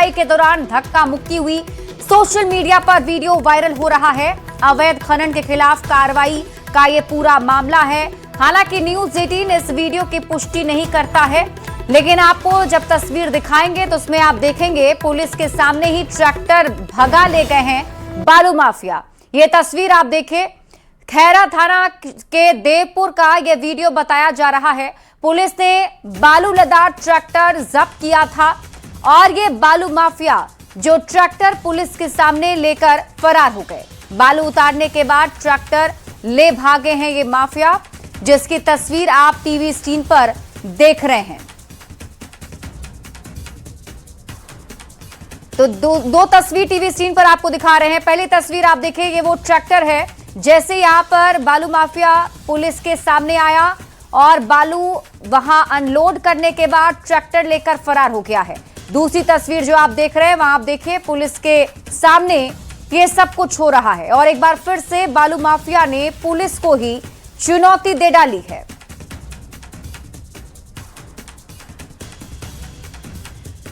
कार्रवाई के दौरान धक्का मुक्की हुई। सोशल मीडिया पर वीडियो वायरल हो रहा है। अवैध खनन के खिलाफ कार्रवाई का ये पूरा मामला है। हालांकि न्यूज 18 इस वीडियो की पुष्टि नहीं करता है, लेकिन आपको जब तस्वीर दिखाएंगे तो उसमें आप देखेंगे पुलिस के सामने ही ट्रैक्टर भगा ले गए हैं बालू माफिया। ये तस्वीर आप देखिए, खैरा थाना के देवपुर का ये वीडियो बताया जा रहा है। पुलिस ने बालू लदा ट्रैक्टर जब्त किया था और ये बालू माफिया जो ट्रैक्टर पुलिस के सामने लेकर फरार हो गए। बालू उतारने के बाद ट्रैक्टर ले भागे हैं ये माफिया, जिसकी तस्वीर आप टीवी स्क्रीन पर देख रहे हैं। तो दो तस्वीर टीवी स्क्रीन पर आपको दिखा रहे हैं। पहली तस्वीर आप देखिए, ये वो ट्रैक्टर है। जैसे यहां पर बालू माफिया पुलिस के सामने आया और बालू वहां अनलोड करने के बाद ट्रैक्टर लेकर फरार हो गया है। दूसरी तस्वीर जो आप देख रहे हैं वहां आप देखिए, पुलिस के सामने ये सब कुछ हो रहा है और एक बार फिर से बालू माफिया ने पुलिस को ही चुनौती दे डाली है।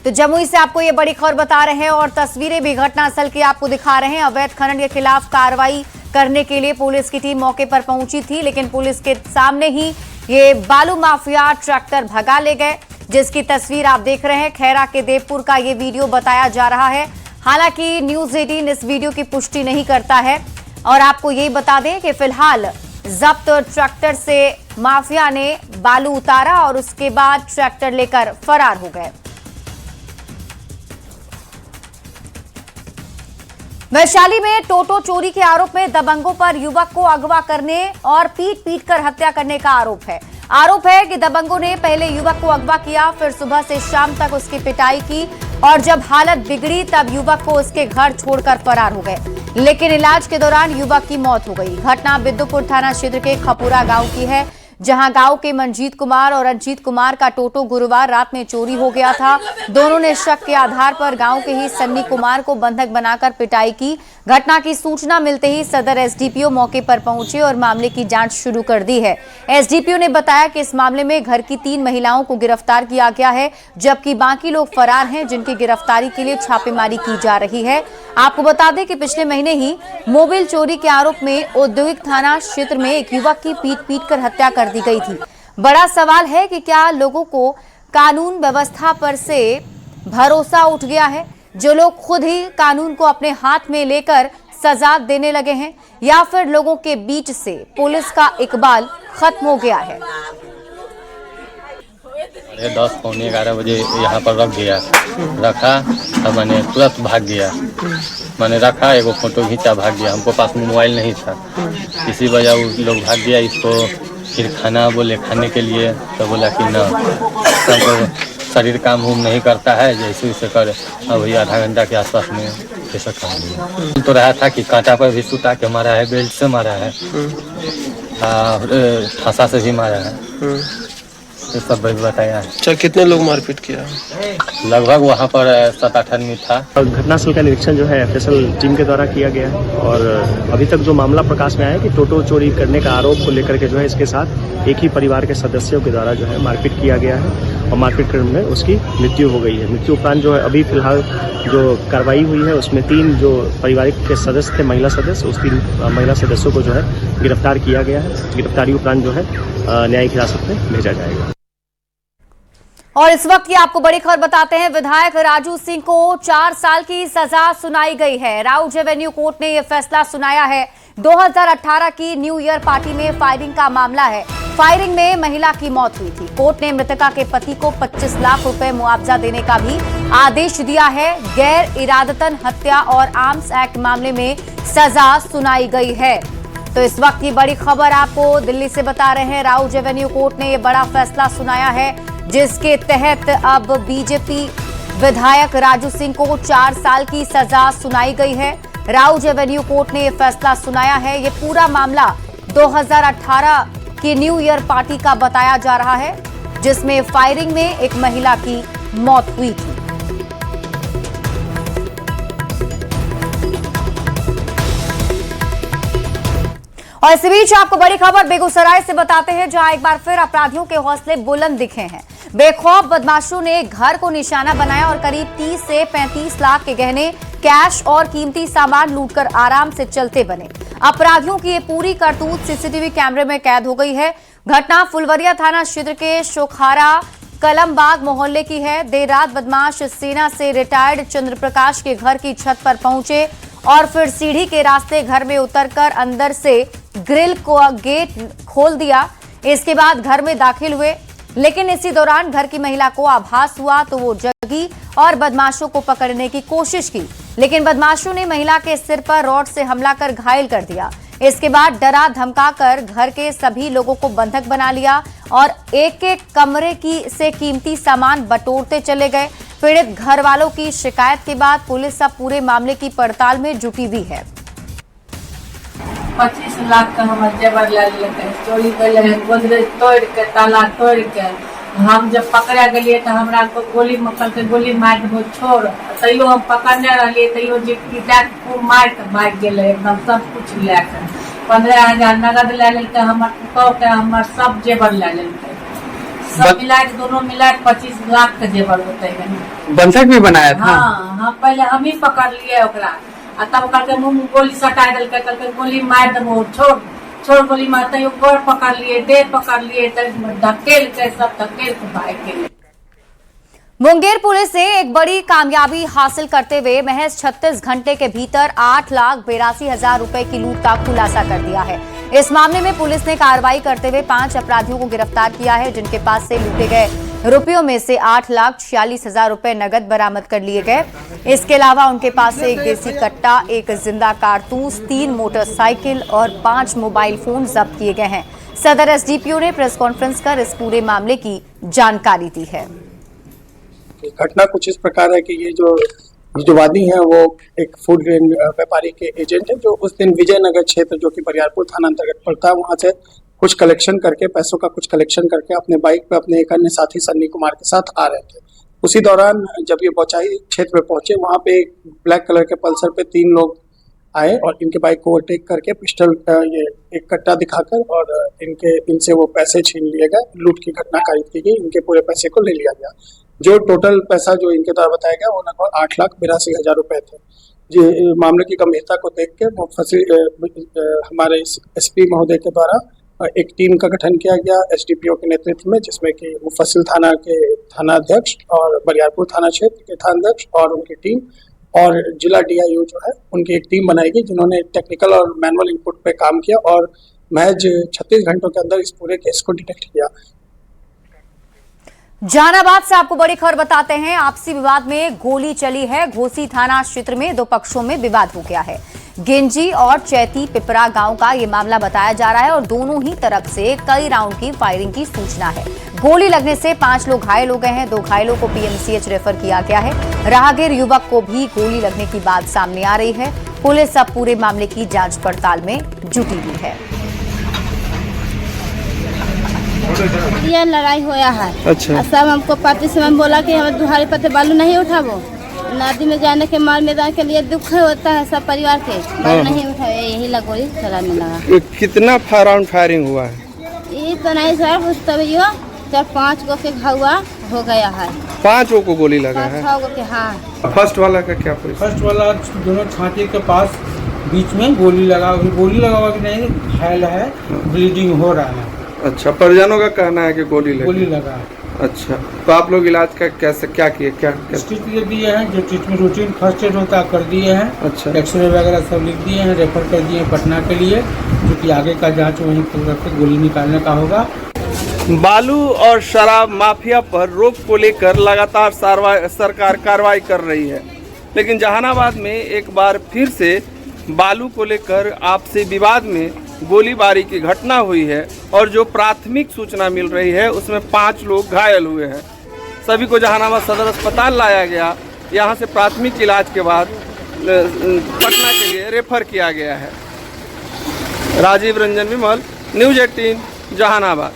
तो जमुई से आपको ये बड़ी खबर बता रहे हैं और तस्वीरें भी घटनास्थल की आपको दिखा रहे हैं। अवैध खनन के खिलाफ कार्रवाई करने के लिए पुलिस की टीम मौके पर पहुंची थी, लेकिन पुलिस के सामने ही ये बालू माफिया ट्रैक्टर भगा ले गए, जिसकी तस्वीर आप देख रहे हैं। खैरा के देवपुर का ये वीडियो बताया जा रहा है। हालांकि न्यूज 18 इस वीडियो की पुष्टि नहीं करता है और आपको यही बता दें कि फिलहाल जब्त ट्रैक्टर से माफिया ने बालू उतारा और उसके बाद ट्रैक्टर लेकर फरार हो गए। वैशाली में टोटो चोरी के आरोप में दबंगों पर युवक को अगवा करने और पीट कर हत्या करने का आरोप है। आरोप है कि दबंगों ने पहले युवक को अगवा किया, फिर सुबह से शाम तक उसकी पिटाई की और जब हालत बिगड़ी तब युवक को उसके घर छोड़कर फरार हो गए, लेकिन इलाज के दौरान युवक की मौत हो गई। घटना बिद्दुपुर थाना क्षेत्र के खपुरा गांव की है, जहां गांव के मनजीत कुमार और रंजीत कुमार का टोटो गुरुवार रात में चोरी हो गया था। दोनों ने शक के आधार पर गांव के ही सन्नी कुमार को बंधक बनाकर पिटाई की। घटना की सूचना मिलते ही सदर एसडीपीओ मौके पर पहुंचे और मामले की जांच शुरू कर दी है। एसडीपीओ ने बताया कि इस मामले में घर की 3 महिलाओं को गिरफ्तार किया गया है, जबकि बाकी लोग फरार हैं, जिनकी गिरफ्तारी के लिए छापेमारी की जा रही है। आपको बता दें कि पिछले महीने ही मोबाइल चोरी के आरोप में औद्योगिक थाना क्षेत्र में एक युवक की पीट कर हत्या कर दी गई थी। बड़ा सवाल है कि क्या लोगों को कानून व्यवस्था पर से भरोसा उठ गया है, जो लोग खुद ही कानून को अपने हाथ में लेकर सजा देने लगे हैं, या फिर लोगों के बीच से पुलिस का इकबाल खत्म हो गया है। 10 पौने 11 बजे यहाँ पर रखा तो मैंने तुरंत भाग गया। मैंने रखा, एगो फोटो खींचा, भाग गया। हमको पास में मोबाइल नहीं था, इसी वजह वो लोग भाग गया। इसको फिर खाना बोले खाने के लिए, तो बोला कि ना, सब शरीर काम उम नहीं करता है, जैसे वैसे कर। अभी आधा घंटा के आसपास में ऐसा खा लिया। तो रहा था कि कांटा पर भी सुता के मारा है, बेल्ट से मारा है, फांसा से भी मारा है, ये सब बताया है। अच्छा, कितने लोग मारपीट किया? लगभग वहाँ पर 7-8 आदमी था। घटनास्थल का निरीक्षण जो है एफएसएल टीम के द्वारा किया गया है और अभी तक जो मामला प्रकाश में आया है कि टोटो चोरी करने का आरोप को लेकर के जो है इसके साथ एक ही परिवार के सदस्यों के द्वारा जो है मारपीट किया गया है और मारपीट क्रम में उसकी मृत्यु हो गई है। मृत्यु उपरांत जो है अभी फिलहाल जो कार्रवाई हुई है उसमें 3 जो पारिवारिक के सदस्य थे, महिला सदस्य, उस 3 महिला सदस्यों को जो है गिरफ्तार किया गया है। गिरफ्तारी उपरांत जो है न्यायिक हिरासत में भेजा जाएगा। और इस वक्त की आपको बड़ी खबर बताते हैं। विधायक राजू सिंह को 4 साल की सजा सुनाई गई है। राउज एवेन्यू कोर्ट ने यह फैसला सुनाया है। 2018 की न्यू ईयर पार्टी में फायरिंग का मामला है। फायरिंग में महिला की मौत हुई थी। कोर्ट ने मृतका के पति को 25 लाख रुपए मुआवजा देने का भी आदेश दिया है। गैर इरादतन हत्या और आर्म्स एक्ट मामले में सजा सुनाई गई है। तो इस वक्त की बड़ी खबर आपको दिल्ली से बता रहे हैं। राउज एवेन्यू कोर्ट ने यह बड़ा फैसला सुनाया है, जिसके तहत अब बीजेपी विधायक राजू सिंह को 4 साल की सजा सुनाई गई है। राउज एवेन्यू कोर्ट ने यह फैसला सुनाया है। यह पूरा मामला 2018 की न्यू ईयर पार्टी का बताया जा रहा है, जिसमें फायरिंग में एक महिला की मौत हुई थी। और इस बीच आपको बड़ी खबर बेगूसराय से बताते हैं, जहां एक बार फिर अपराधियों के हौसले बुलंद दिखे हैं। बेखौफ बदमाशों ने घर को निशाना बनाया और करीब 30 से 35 लाख के गहने, कैश और कीमती सामान लूटकर आराम से चलते बने। अपराधियों की ये पूरी करतूत सीसीटीवी कैमरे में कैद हो गई है। घटना फुलवरिया थाना क्षेत्र के शोखारा कलमबाग मोहल्ले की है। देर रात बदमाश सेना से रिटायर्ड चंद्रप्रकाश के घर की छत पर पहुंचे और फिर सीढ़ी के रास्ते घर में उतरकर अंदर से ग्रिल को गेट खोल दिया। इसके बाद घर में दाखिल हुए, लेकिन इसी दौरान घर की महिला को आभास हुआ तो वो जगी और बदमाशों को पकड़ने की कोशिश की, लेकिन बदमाशों ने महिला के सिर पर रॉड से हमला कर घायल कर दिया। इसके बाद डरा धमकाकर घर के सभी लोगों को बंधक बना लिया और एक एक कमरे से कीमती सामान बटोरते चले गए। पीड़ित घर वालों की शिकायत के बाद पुलिस अब पूरे मामले की पड़ताल में जुटी हुई है। 25 लाख का हम जेवर ले लेके चोरी कर गोदरेज तोड़ के, ताला तोड़ के हम जब पकड़ा गलिए तो हमरा को गोली मकल के गोली मार दो छोड़, तैयो हम पकड़ने रहिए तैयो जिप्पी खूब मार के भाग गेले एकदम सब कुछ लेके। 15,000 नगद ले लेके, हमर सब जेवर ले लेके, सब मिला के दोनों मिला के 25 लाख का जेवर होते हैं। बंधक भी बनाया था? हाँ, पहले हम ही पकड़ लिए ओकरा, तब करके मुंह में गोली सटा दिल के गोली मार दबो, छोड़ गोली मारते ही गोड़ पकड़ लिए, देह पकड़ लिए, धकेल के सब धकेल के भाग के। मुंगेर पुलिस ने एक बड़ी कामयाबी हासिल करते हुए महज 36 घंटे के भीतर 8,82,000 रुपए की लूट का खुलासा कर दिया है। इस मामले में पुलिस ने कार्रवाई करते हुए 5 अपराधियों को गिरफ्तार किया है, जिनके पास से लूटे गए रुपयों में से 8,46,000 रुपए नगद बरामद कर लिए गए। इसके अलावा उनके पास से एक देसी कट्टा, एक जिंदा कारतूस, 3 मोटरसाइकिल और 5 मोबाइल फोन जब्त किए गए हैं। सदर एसडीपीओ ने प्रेस कॉन्फ्रेंस कर इस पूरे मामले की जानकारी दी है। घटना कुछ इस प्रकार है कि ये जो वादी है वो एक फूड ग्रेन व्यापारी के एजेंट है, जो उस दिन विजयनगर क्षेत्र जो कि बरियारपुर थाना अंतर्गत पड़ता है, वहां से कुछ कलेक्शन करके, पैसों का कुछ कलेक्शन करके अपने बाइक पे अपने एक अन्य साथी सन्नी कुमार के साथ आ रहे थे। उसी दौरान जब ये बौचाई क्षेत्र में पहुंचे, वहां पे ब्लैक कलर के पल्सर पे 3 लोग आए और इनके बाइक को ओवरटेक करके पिस्टल ये एक कट्टा दिखाकर और इनसे वो पैसे छीन लिए गए। लूट की घटना कारित की गई, इनके पूरे पैसे को ले लिया गया। जो टोटल पैसा जो इनके द्वारा बताया गया वो लगभग 8,82,000 रुपए थे। जी, मामले की गंभीरता को देख के हमारे एसपी महोदय के द्वारा एक टीम का गठन किया गया एसडीपीओ के नेतृत्व में, जिसमें कि मुफस्सिल थाना के थानाध्यक्ष और बरियारपुर थाना क्षेत्र के थानाध्यक्ष और उनकी टीम और जिला डीआईओ जो है उनकी एक टीम बनाई गई, जिन्होंने टेक्निकल और मैनुअल इनपुट पे काम किया और महज 36 घंटों के अंदर इस पूरे केस को डिटेक्ट किया। जहानाबाद से आपको बड़ी खबर बताते हैं। आपसी विवाद में गोली चली है। घोसी थाना क्षेत्र में 2 पक्षों में विवाद हो गया है। गेंजी और चैती पिपरा गांव का ये मामला बताया जा रहा है और दोनों ही तरफ से कई राउंड की फायरिंग की सूचना है। गोली लगने से 5 लोग घायल हो गए हैं। 2 घायलों को पीएमसीएच रेफर किया गया है। राहगीर युवक को भी गोली लगने की बात सामने आ रही है। पुलिस अब पूरे मामले की जांच पड़ताल में जुटी हुई है। ये लड़ाई होया है। अच्छा। सब हमको पार्टी से हम बोला कि हमें दुहारी पत्ते बालू नहीं उठावो, नदी में जाने के माल मैदान के लिए दुख होता है सब परिवार के, बालू नहीं उठाए, यही लगोरी चलाने लगा। कितना राउंड फायरिंग हुआ है? ये तो नहीं सर, कुछ तभी 4-5 गो के घावा हो गया है। 5 को गोली लगा है? 5-6 गो के। हाँ। फर्स्ट वाला का क्या पोजीशन? फर्स्ट वाला दोनों छाती के पास बीच में गोली लगा हुआ कि नहीं, घायल है, ब्लीडिंग हो रहा है। अच्छा, परिजनों का कहना है कि गोली लगा। अच्छा, तो आप लोग इलाज का क्या किए? क्या स्टिच दिए हैं, जो ट्रीटमेंट रूटीन फर्स्ट एड होता है कर दिए हैं। अच्छा। एक्सरे वगैरह सब लिख दिए हैं, रेफर कर दिए पटना के लिए, क्योंकि आगे का जांच वहीं पर गोली निकालने का होगा। बालू और शराब माफिया पर रोक को लेकर लगातार सरकार कार्रवाई कर रही है, लेकिन जहानाबाद में एक बार फिर से बालू को लेकर आपसी विवाद में गोलीबारी की घटना हुई है और जो प्राथमिक सूचना मिल रही है उसमें 5 लोग घायल हुए हैं। सभी को जहानाबाद सदर अस्पताल लाया गया, यहां से प्राथमिक इलाज के बाद पटना के लिए रेफर किया गया है। राजीव रंजन विमल, न्यूज़ 18 जहानाबाद।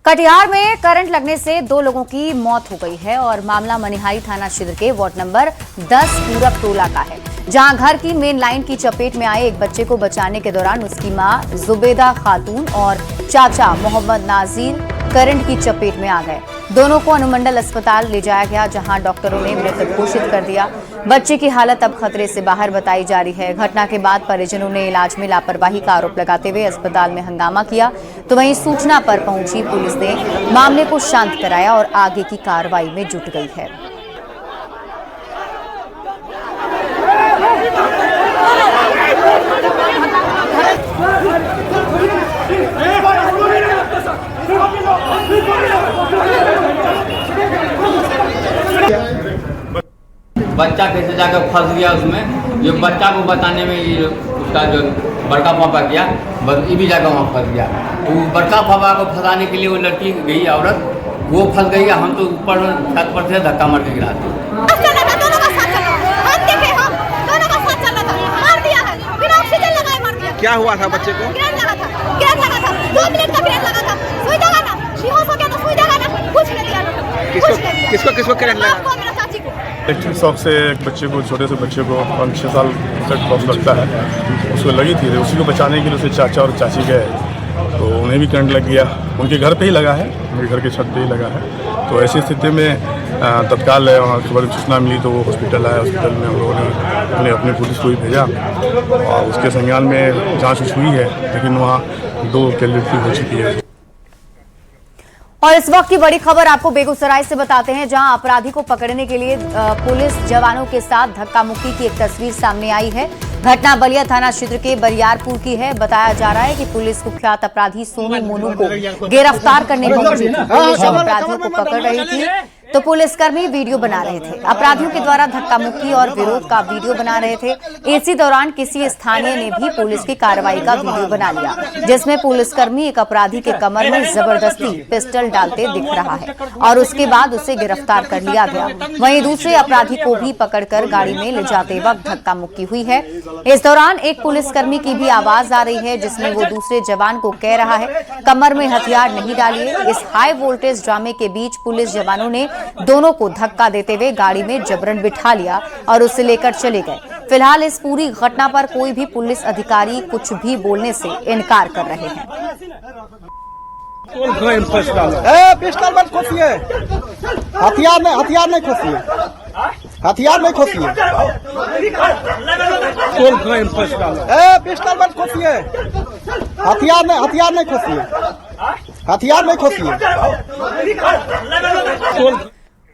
कटिहार में करंट लगने से 2 लोगों की मौत हो गई है और मामला मनिहारी थाना क्षेत्र के वार्ड नंबर 10 पूरब टोला का है, जहां घर की मेन लाइन की चपेट में आए एक बच्चे को बचाने के दौरान उसकी मां जुबेदा खातून और चाचा मोहम्मद नाजीर करंट की चपेट में आ गए। दोनों को अनुमंडल अस्पताल ले जाया गया, जहां डॉक्टरों ने मृत घोषित कर दिया। बच्चे की हालत अब खतरे से बाहर बताई जा रही है। घटना के बाद परिजनों ने इलाज में लापरवाही का आरोप लगाते हुए अस्पताल में हंगामा किया, तो वहीं सूचना पर पहुंची पुलिस ने मामले को शांत कराया और आगे की कार्रवाई में जुट गई है। बच्चा कैसे जाकर फंस गया उसमें, जो बच्चा को बताने में ये उसका जो बड़का पापा किया, बस ये भी जाकर वहाँ फंस गया। तो बड़का पापा को फंसाने के लिए वो लड़की गई, औरत वो फंस गई। हम तो ऊपर छत पर से धक्का मार के गिरा दिया। क्या हुआ था बच्चे को? किसको करंट लगा? इलेक्ट्रिक शॉक से एक बच्चे को, छोटे से बच्चे को 5-6 साल तक क्रॉस लगता है, उसको लगी थी। उसी को बचाने के लिए उसे चाचा और चाची गए, तो उन्हें भी करंट लग गया। उनके घर पे ही लगा है, उनके घर के छत पे ही लगा है। तो ऐसी स्थिति में तत्काल वहाँ खबर सूचना मिली तो वो हॉस्पिटल आया। हॉस्पिटल में हम लोगों ने अपने पुलिस को ही भेजा और उसके संज्ञान में जाँच हुई है, लेकिन वहाँ 2 कैजुअल्टी हो चुकी है। और इस वक्त की बड़ी खबर आपको बेगूसराय से बताते हैं, जहां अपराधी को पकड़ने के लिए पुलिस जवानों के साथ धक्का मुक्की की एक तस्वीर सामने आई है। घटना बलिया थाना क्षेत्र के बरियारपुर की है। बताया जा रहा है कि पुलिस कुख्यात अपराधी सोनू मोनू को गिरफ्तार करने पहुंची थी। पुलिस जब अपराधियों को पकड़ रही थी तो पुलिसकर्मी वीडियो बना रहे थे। अपराधियों के द्वारा धक्का मुक्की और विरोध का वीडियो बना रहे थे। इसी दौरान किसी स्थानीय ने भी पुलिस की कार्रवाई का वीडियो बना लिया, जिसमें पुलिसकर्मी एक अपराधी के कमर में जबरदस्ती पिस्टल डालते दिख रहा है और उसके बाद उसे गिरफ्तार कर लिया गया। वहीं दूसरे अपराधी को भी पकड़कर गाड़ी में ले जाते वक्त धक्का मुक्की हुई है। इस दौरान एक पुलिसकर्मी की भी आवाज आ रही है, जिसमें वो दूसरे जवान को कह रहा है कमर में हथियार नहीं डालिए। इस हाई वोल्टेज ड्रामे के बीच पुलिस जवानों ने दोनों को धक्का देते हुए गाड़ी में जबरन बिठा लिया और उसे लेकर चले गए। फिलहाल इस पूरी घटना पर कोई भी पुलिस अधिकारी कुछ भी बोलने से इनकार कर रहे हैं। पिस्टल मत खोसिए, हथियार नहीं खोसिए, हथियार नहीं खोसिए, पिस्टल मत खोसिए, हथियार नहीं खोसिए, हथियार नहीं खोसिए।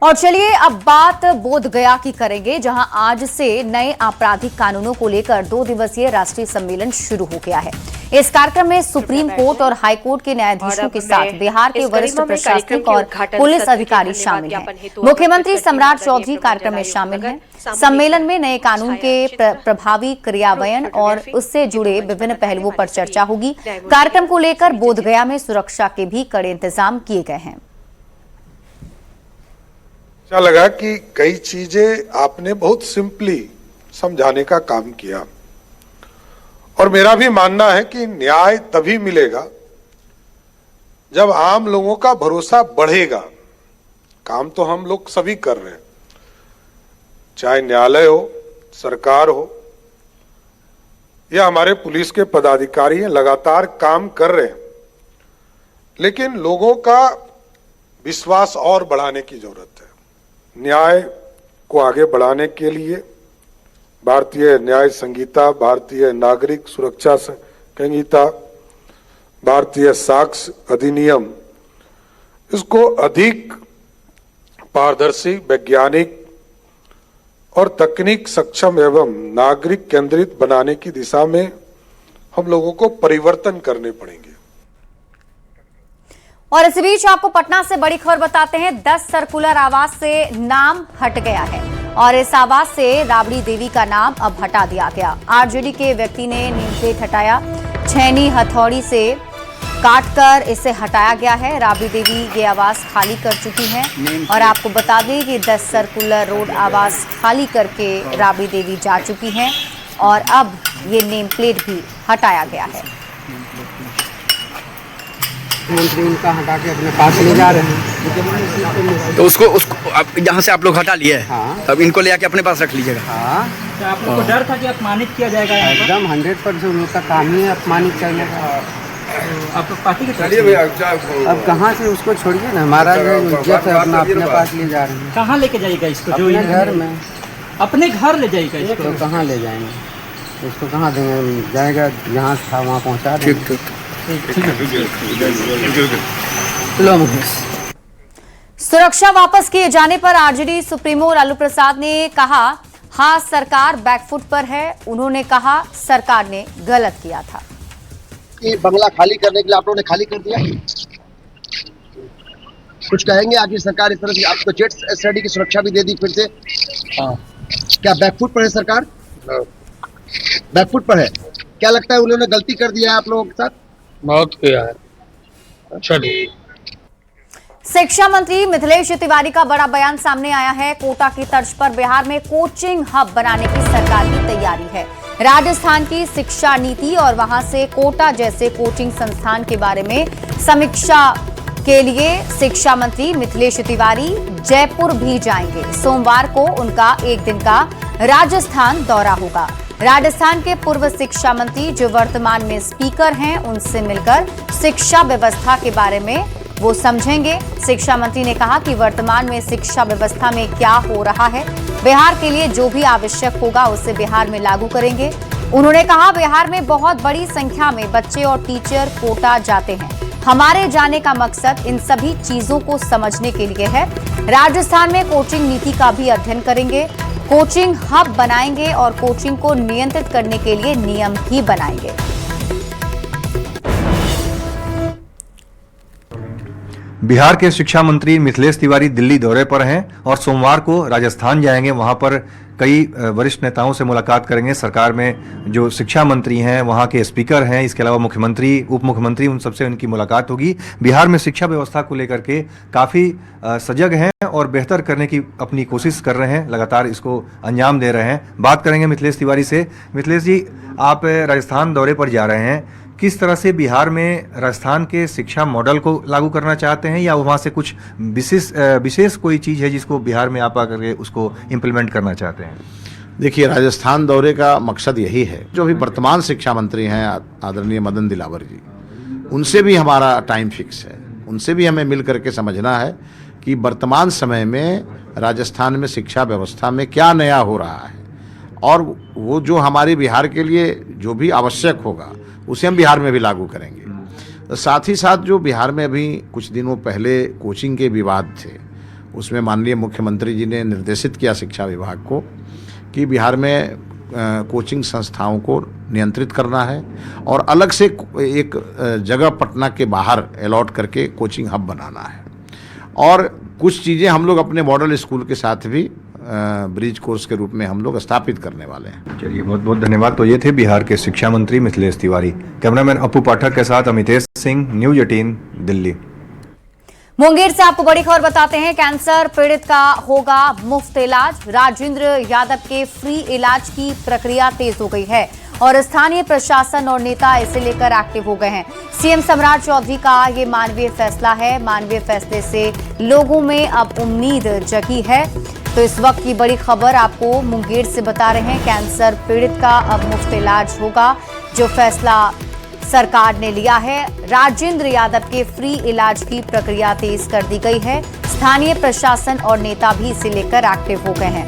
और चलिए अब बात बोध गया की करेंगे, जहां आज से नए आपराधिक कानूनों को लेकर 2 दिवसीय राष्ट्रीय सम्मेलन शुरू हो गया है। इस कार्यक्रम में सुप्रीम कोर्ट और हाई कोर्ट के न्यायाधीशों के साथ बिहार के वरिष्ठ प्रशासनिक और पुलिस अधिकारी शामिल हैं। मुख्यमंत्री सम्राट चौधरी कार्यक्रम में शामिल हैं। सम्मेलन में नए कानून के प्रभावी क्रियान्वयन और उससे जुड़े विभिन्न पहलुओं पर चर्चा होगी। कार्यक्रम को लेकर बोधगया में सुरक्षा के भी कड़े इंतजाम किए गए हैं। अच्छा लगा कि कई चीजें आपने बहुत सिंपली समझाने का काम किया और मेरा भी मानना है कि न्याय तभी मिलेगा जब आम लोगों का भरोसा बढ़ेगा। काम तो हम लोग सभी कर रहे हैं, चाहे न्यायालय हो, सरकार हो या हमारे पुलिस के पदाधिकारी हैं, लगातार काम कर रहे हैं, लेकिन लोगों का विश्वास और बढ़ाने की जरूरत है। न्याय को आगे बढ़ाने के लिए भारतीय न्याय संहिता, भारतीय नागरिक सुरक्षा संहिता, भारतीय साक्ष्य अधिनियम, इसको अधिक पारदर्शी, वैज्ञानिक और तकनीक सक्षम एवं नागरिक केंद्रित बनाने की दिशा में हम लोगों को परिवर्तन करने पड़ेंगे। और इस बीच आपको पटना से बड़ी खबर बताते हैं। 10 सर्कुलर आवास से नाम हट गया है और इस आवास से राबड़ी देवी का नाम अब हटा दिया गया। आरजेडी के व्यक्ति ने नेम प्लेट हटाया, छैनी हथौड़ी से काटकर इसे हटाया गया है। राबड़ी देवी ये आवास खाली कर चुकी हैं और आपको बता दें कि 10 सर्कुलर रोड आवास खाली करके राबड़ी देवी जा चुकी हैं और अब ये नेम प्लेट भी हटाया गया है। मंत्री उनका हटा के अपने पास ले जा रहे हैं, तो उसको यहाँ से आप लोग हटा लिए। हाँ। तब इनको ले आके अपने पास रख लीजिएगा। हाँ। तो आप लोग को डर था कि अपमानित किया जाएगा? एकदम 100% उनका काम ही है अपमानित करने का। आप पार्टी के अब कहाँ से उसको छोड़िए ना, हमारा जो इज्जत है अपना अपने पास ले जा रहे हैं। कहाँ लेके जाएगा इसको? जो अपने घर में, अपने घर ले जाएगा इसको? तो कहाँ ले जाएंगे इसको, कहाँ देंगे? जाएगा जहाँ था वहाँ पहुँचा देंगे। चलो मुकेश। सुरक्षा वापस किए जाने पर आरजेडी सुप्रीमो लालू प्रसाद ने कहा, हाँ सरकार बैकफुट पर है। उन्होंने कहा सरकार ने गलत किया था। ये बंगला खाली करने के लिए आप लोगों ने खाली कर दिया, कुछ कहेंगे? आखिर सरकार इस तरह से आपको जेट स्टडी की सुरक्षा भी दे दी फिर से। क्या बैकफुट पर है सरकार? बैकफुट पर है। क्या लगता है उन्होंने गलती कर दिया है आप लोगों के साथ? बहुत किया है। चलिए, शिक्षा मंत्री मिथिलेश तिवारी का बड़ा बयान सामने आया है। कोटा की तर्ज पर बिहार में कोचिंग हब बनाने की सरकार की तैयारी है। राजस्थान की शिक्षा नीति और वहां से कोटा जैसे कोचिंग संस्थान के बारे में समीक्षा के लिए शिक्षा मंत्री मिथिलेश तिवारी जयपुर भी जाएंगे। सोमवार को उनका एक दिन का राजस्थान दौरा होगा। राजस्थान के पूर्व शिक्षा मंत्री जो वर्तमान में स्पीकर हैं, उनसे मिलकर शिक्षा व्यवस्था के बारे में वो समझेंगे। शिक्षा मंत्री ने कहा कि वर्तमान में शिक्षा व्यवस्था में क्या हो रहा है, बिहार के लिए जो भी आवश्यक होगा उसे बिहार में लागू करेंगे। उन्होंने कहा बिहार में बहुत बड़ी संख्या में बच्चे और टीचर कोटा जाते हैं। हमारे जाने का मकसद इन सभी चीजों को समझने के लिए है। राजस्थान में कोचिंग नीति का भी अध्ययन करेंगे, कोचिंग हब बनाएंगे और कोचिंग को नियंत्रित करने के लिए नियम भी बनाएंगे। बिहार के शिक्षा मंत्री मिथिलेश तिवारी दिल्ली दौरे पर हैं और सोमवार को राजस्थान जाएंगे। वहां पर कई वरिष्ठ नेताओं से मुलाकात करेंगे। सरकार में जो शिक्षा मंत्री हैं, वहां के स्पीकर हैं, इसके अलावा मुख्यमंत्री, उप मुख्यमंत्री, उन सबसे उनकी मुलाकात होगी। बिहार में शिक्षा व्यवस्था को लेकर के काफ़ी सजग हैं और बेहतर करने की अपनी कोशिश कर रहे हैं, लगातार इसको अंजाम दे रहे हैं। बात करेंगे मिथिलेश तिवारी से। मिथिलेश जी, आप राजस्थान दौरे पर जा रहे हैं, किस तरह से बिहार में राजस्थान के शिक्षा मॉडल को लागू करना चाहते हैं, या वहाँ से कुछ विशेष कोई चीज़ है जिसको बिहार में आप आकर के उसको इम्प्लीमेंट करना चाहते हैं? देखिए, राजस्थान दौरे का मकसद यही है, जो अभी वर्तमान शिक्षा मंत्री हैं आदरणीय मदन दिलावर जी, उनसे भी हमारा टाइम फिक्स है। उनसे भी हमें मिल करके समझना है कि वर्तमान समय में राजस्थान में शिक्षा व्यवस्था में क्या नया हो रहा है, और वो जो हमारे बिहार के लिए जो भी आवश्यक होगा उसे हम बिहार में भी लागू करेंगे। साथ ही साथ जो बिहार में अभी कुछ दिनों पहले कोचिंग के विवाद थे, उसमें माननीय मुख्यमंत्री जी ने निर्देशित किया शिक्षा विभाग को कि बिहार में कोचिंग संस्थाओं को नियंत्रित करना है और अलग से एक जगह पटना के बाहर अलॉट करके कोचिंग हब बनाना है। और कुछ चीज़ें हम लोग अपने मॉडल स्कूल के साथ भी ब्रिज कोर्स के रूप में हम लोग स्थापित करने वाले हैं। चलिए, बहुत बहुत धन्यवाद। तो ये थे बिहार के शिक्षा मंत्री मिथिलेश तिवारी। कैमरामैन अपू पाठक के साथ अमितेश सिंह, न्यूज 18 दिल्ली। मुंगेर से आपको बड़ी खबर बताते हैं। कैंसर पीड़ित का होगा मुफ्त इलाज। राजेंद्र यादव के फ्री इलाज की प्रक्रिया तेज हो गई है और स्थानीय प्रशासन और नेता इसे लेकर एक्टिव हो गए हैं। सीएम सम्राट चौधरी का ये मानवीय फैसला है। मानवीय फैसले से लोगों में अब उम्मीद जगी है। तो इस वक्त की बड़ी खबर आपको मुंगेर से बता रहे हैं। कैंसर पीड़ित का अब मुफ्त इलाज होगा। जो फैसला सरकार ने लिया है, राजेंद्र यादव के फ्री इलाज की प्रक्रिया तेज कर दी गई है। स्थानीय प्रशासन और नेता भी इसे लेकर एक्टिव हो गए हैं।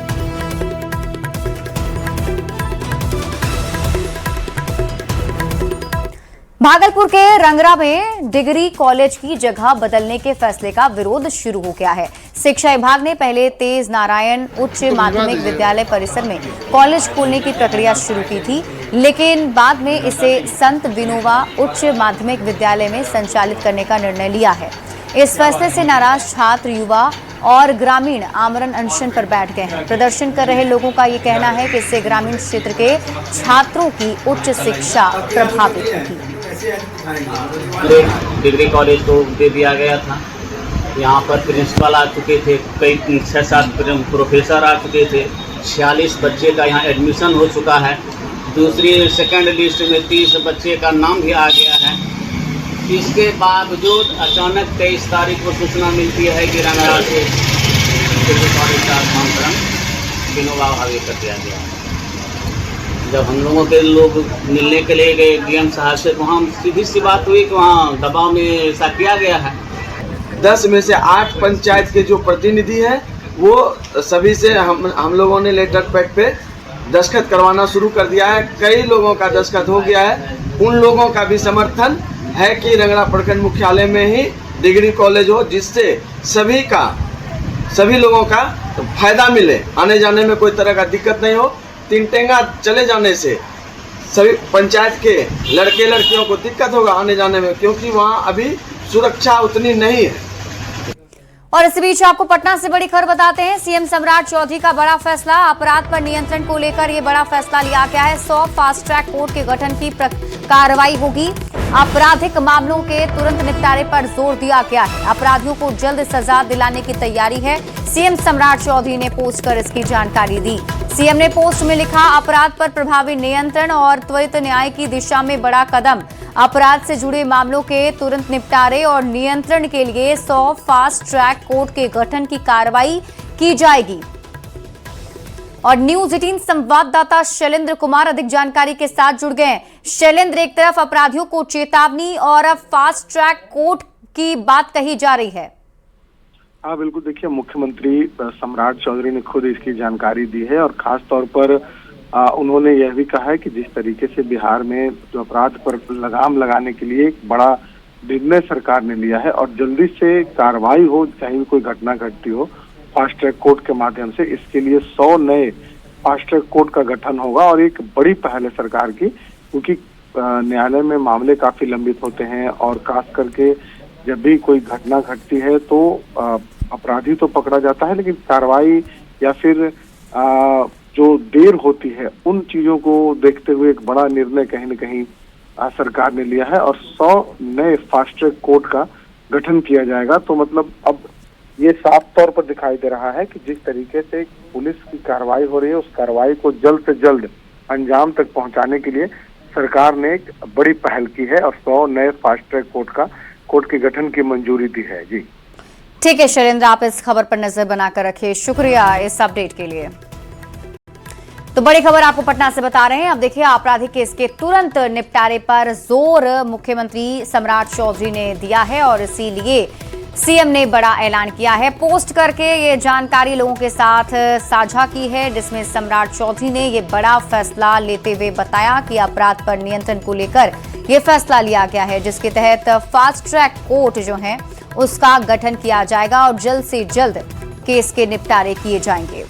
भागलपुर के रंगरा में डिग्री कॉलेज की जगह बदलने के फैसले का विरोध शुरू हो गया है। शिक्षा विभाग ने पहले तेज नारायण उच्च माध्यमिक विद्यालय परिसर में कॉलेज खोलने की प्रक्रिया शुरू की थी, लेकिन बाद में इसे संत विनोबा उच्च माध्यमिक विद्यालय में संचालित करने का निर्णय लिया है। इस फैसले से नाराज छात्र, युवा और ग्रामीण आमरण अनशन पर बैठ गए हैं। प्रदर्शन कर रहे लोगों का ये कहना है कि इससे ग्रामीण क्षेत्र के छात्रों की उच्च शिक्षा प्रभावित होगी। डिग्री कॉलेज को दे दिया गया था। यहाँ पर प्रिंसिपल आ चुके थे, कई 6-7 प्रोफेसर आ चुके थे। 46 बच्चे का यहाँ एडमिशन हो चुका है। दूसरी सेकंड लिस्ट में 30 बच्चे का नाम भी आ गया है। इसके बावजूद अचानक 23 तारीख को सूचना मिलती है कि रंगरा से डिग्री कॉलेज का नामकरण विनोबा भावे कर दिया गया है। जब हम लोगों के लोग मिलने के लिए गए डीएम साहब से, तो वहाँ सीधी सी बात हुई कि वहाँ दबाव में ऐसा किया गया है। 10 में से 8 पंचायत के जो प्रतिनिधि हैं वो सभी से हम लोगों ने लेटर पैड पे दस्तखत करवाना शुरू कर दिया है। कई लोगों का दस्तखत हो गया है। उन लोगों का भी समर्थन है कि रंगरा प्रखंड मुख्यालय में ही डिग्री कॉलेज हो, जिससे सभी लोगों का फायदा मिले, आने जाने में कोई तरह का दिक्कत नहीं हो। तिनटेंगा चले जाने से सभी पंचायत के लड़के लड़कियों को दिक्कत होगा आने जाने में, क्योंकि वहाँ अभी सुरक्षा उतनी नहीं है। और इस बीच आपको पटना से बड़ी खबर बताते हैं। सीएम सम्राट चौधरी का बड़ा फैसला, अपराध पर नियंत्रण को लेकर ये बड़ा फैसला लिया गया है। 100 फास्ट ट्रैक कोर्ट के गठन की कार्रवाई होगी। आपराधिक मामलों के तुरंत निपटारे पर जोर दिया गया है। अपराधियों को जल्द सजा दिलाने की तैयारी है। सीएम सम्राट चौधरी ने पोस्ट कर इसकी जानकारी दी। सीएम ने पोस्ट में लिखा, अपराध पर प्रभावी नियंत्रण और त्वरित न्याय की दिशा में बड़ा कदम। अपराध से जुड़े मामलों के तुरंत निपटारे और नियंत्रण के लिए 100 फास्ट ट्रैक कोर्ट के गठन की कार्रवाई की जाएगी। और न्यूज 18 संवाददाता शैलेंद्र कुमार अधिक जानकारी के साथ जुड़ गए हैं। शैलेंद्र, एक तरफ अपराधियों को चेतावनी और अब फास्ट ट्रैक कोर्ट की बात कही जा रही है। हाँ बिल्कुल, देखिए मुख्यमंत्री सम्राट चौधरी ने खुद इसकी जानकारी दी है और खास तौर पर उन्होंने यह भी कहा है कि जिस तरीके से बिहार में जो अपराध पर लगाम लगाने के लिए एक बड़ा निर्णय सरकार ने लिया है और जल्दी से कार्रवाई हो, चाहे भी कोई घटना घटती हो, फास्ट ट्रैक कोर्ट के माध्यम से, इसके लिए 100 नए फास्ट ट्रैक कोर्ट का गठन होगा। और एक बड़ी पहल है सरकार की, क्योंकि न्यायालय में मामले काफी लंबित होते हैं और खास करके जब भी कोई घटना घटती है तो अपराधी तो पकड़ा जाता है, लेकिन कार्रवाई या फिर जो देर होती है उन चीजों को देखते हुए एक बड़ा निर्णय कहीं न कहीं सरकार ने लिया है और 100 नए फास्ट ट्रैक कोर्ट का गठन किया जाएगा। तो मतलब अब ये साफ तौर पर दिखाई दे रहा है कि जिस तरीके से पुलिस की कार्रवाई हो रही है, उस कार्रवाई को जल्द से जल्द अंजाम तक पहुंचाने के लिए सरकार ने एक बड़ी पहल की है और 100 नए फास्ट ट्रैक कोर्ट के गठन की मंजूरी दी है। जी ठीक है शैलेंद्र, आप इस खबर पर नजर बनाकर रखिए। शुक्रिया इस अपडेट के लिए। तो बड़ी खबर आपको पटना से बता रहे हैं। अब देखिए, आपराधिक केस के तुरंत निपटारे पर जोर मुख्यमंत्री सम्राट चौधरी ने दिया है और इसीलिए सीएम ने बड़ा ऐलान किया है। पोस्ट करके ये जानकारी लोगों के साथ साझा की है, जिसमें सम्राट चौधरी ने ये बड़ा फैसला लेते हुए बताया कि अपराध पर नियंत्रण को लेकर ये फैसला लिया गया है, जिसके तहत फास्ट ट्रैक कोर्ट जो है उसका गठन किया जाएगा और जल्द से जल्द केस के निपटारे किए जाएंगे।